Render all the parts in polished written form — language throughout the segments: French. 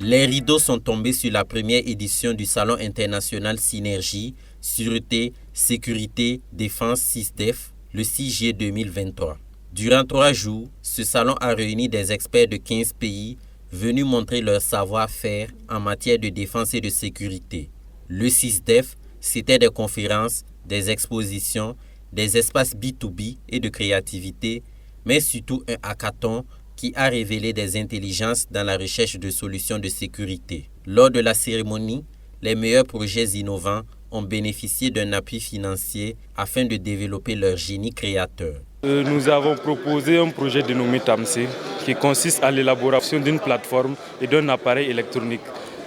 Les rideaux sont tombés sur la première édition du Salon international Synergie, Sûreté, Sécurité, Défense SYSDEF, le 6 juillet 2023. Durant 3 jours, ce salon a réuni des experts de 15 pays venus montrer leur savoir-faire en matière de défense et de sécurité. Le SYSDEF, c'était des conférences, des expositions, des espaces B2B et de créativité, mais surtout un hackathon qui a révélé des intelligences dans la recherche de solutions de sécurité. Lors de la cérémonie, les meilleurs projets innovants ont bénéficié d'un appui financier afin de développer leur génie créateur. Nous avons proposé un projet dénommé TAMSE qui consiste à l'élaboration d'une plateforme et d'un appareil électronique.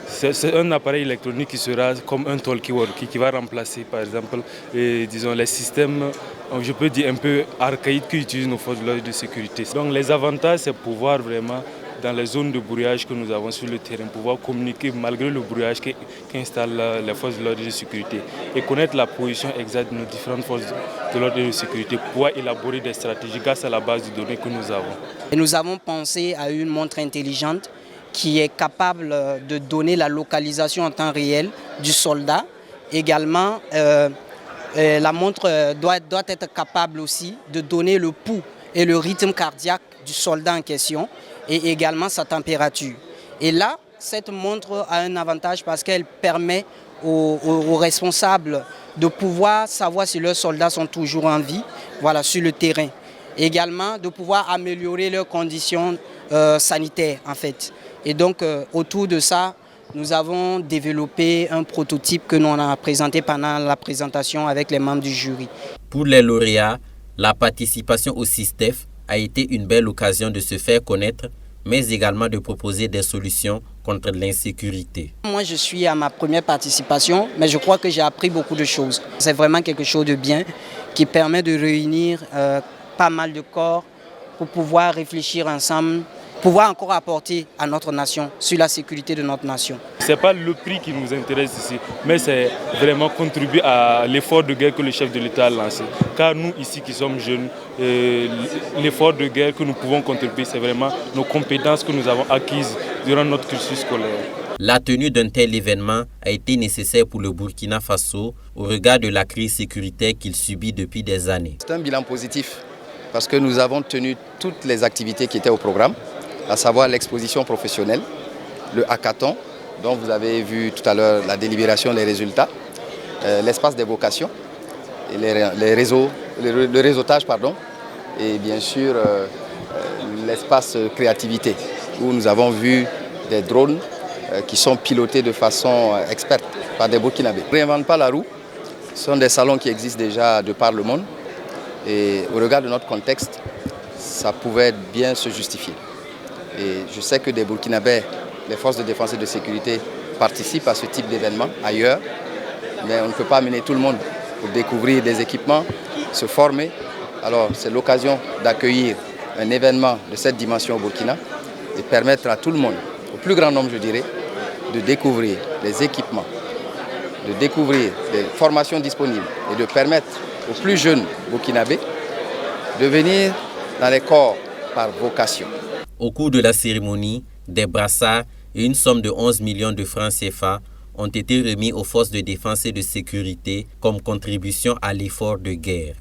C'est un appareil électronique qui sera comme un talkie-walkie qui va remplacer par exemple les systèmes, je peux dire un peu archaïques qu'utilisent nos forces de l'ordre de sécurité. Donc les avantages, c'est pouvoir vraiment, dans les zones de brouillage que nous avons sur le terrain, pouvoir communiquer malgré le brouillage qu'installent les forces de l'ordre de sécurité et connaître la position exacte de nos différentes forces de l'ordre de sécurité pour pouvoir élaborer des stratégies grâce à la base de données que nous avons. Et nous avons pensé à une montre intelligente qui est capable de donner la localisation en temps réel du soldat. Également, la montre doit être capable aussi de donner le pouls et le rythme cardiaque du soldat en question et également sa température. Et là, cette montre a un avantage parce qu'elle permet aux responsables de pouvoir savoir si leurs soldats sont toujours en vie, voilà, sur le terrain. Également, de pouvoir améliorer leurs conditions sanitaires en fait. Et donc, autour de ça, nous avons développé un prototype que nous avons présenté pendant la présentation avec les membres du jury. Pour les lauréats, la participation au SYSDEF a été une belle occasion de se faire connaître, mais également de proposer des solutions contre l'insécurité. Moi, je suis à ma première participation, mais je crois que j'ai appris beaucoup de choses. C'est vraiment quelque chose de bien qui permet de réunir pas mal de corps pour pouvoir réfléchir ensemble, pouvoir encore apporter à notre nation, sur la sécurité de notre nation. Ce n'est pas le prix qui nous intéresse ici, mais c'est vraiment contribuer à l'effort de guerre que le chef de l'État a lancé. Car nous, ici qui sommes jeunes, l'effort de guerre que nous pouvons contribuer, c'est vraiment nos compétences que nous avons acquises durant notre cursus scolaire. La tenue d'un tel événement a été nécessaire pour le Burkina Faso au regard de la crise sécuritaire qu'il subit depuis des années. C'est un bilan positif parce que nous avons tenu toutes les activités qui étaient au programme, à savoir l'exposition professionnelle, le hackathon, dont vous avez vu tout à l'heure la délibération, les résultats, l'espace des vocations, et le réseautage, et bien sûr l'espace créativité, où nous avons vu des drones qui sont pilotés de façon experte par des Burkinabés. On ne réinvente pas la roue, ce sont des salons qui existent déjà de par le monde, et au regard de notre contexte, ça pouvait bien se justifier. Et je sais que des Burkinabés, les forces de défense et de sécurité participent à ce type d'événement ailleurs, mais on ne peut pas amener tout le monde pour découvrir des équipements, se former. Alors c'est l'occasion d'accueillir un événement de cette dimension au Burkina et permettre à tout le monde, au plus grand nombre je dirais, de découvrir les équipements, de découvrir les formations disponibles et de permettre aux plus jeunes Burkinabés de venir dans les corps par vocation. Au cours de la cérémonie, des brassards et une somme de 11 millions de francs CFA ont été remis aux forces de défense et de sécurité comme contribution à l'effort de guerre.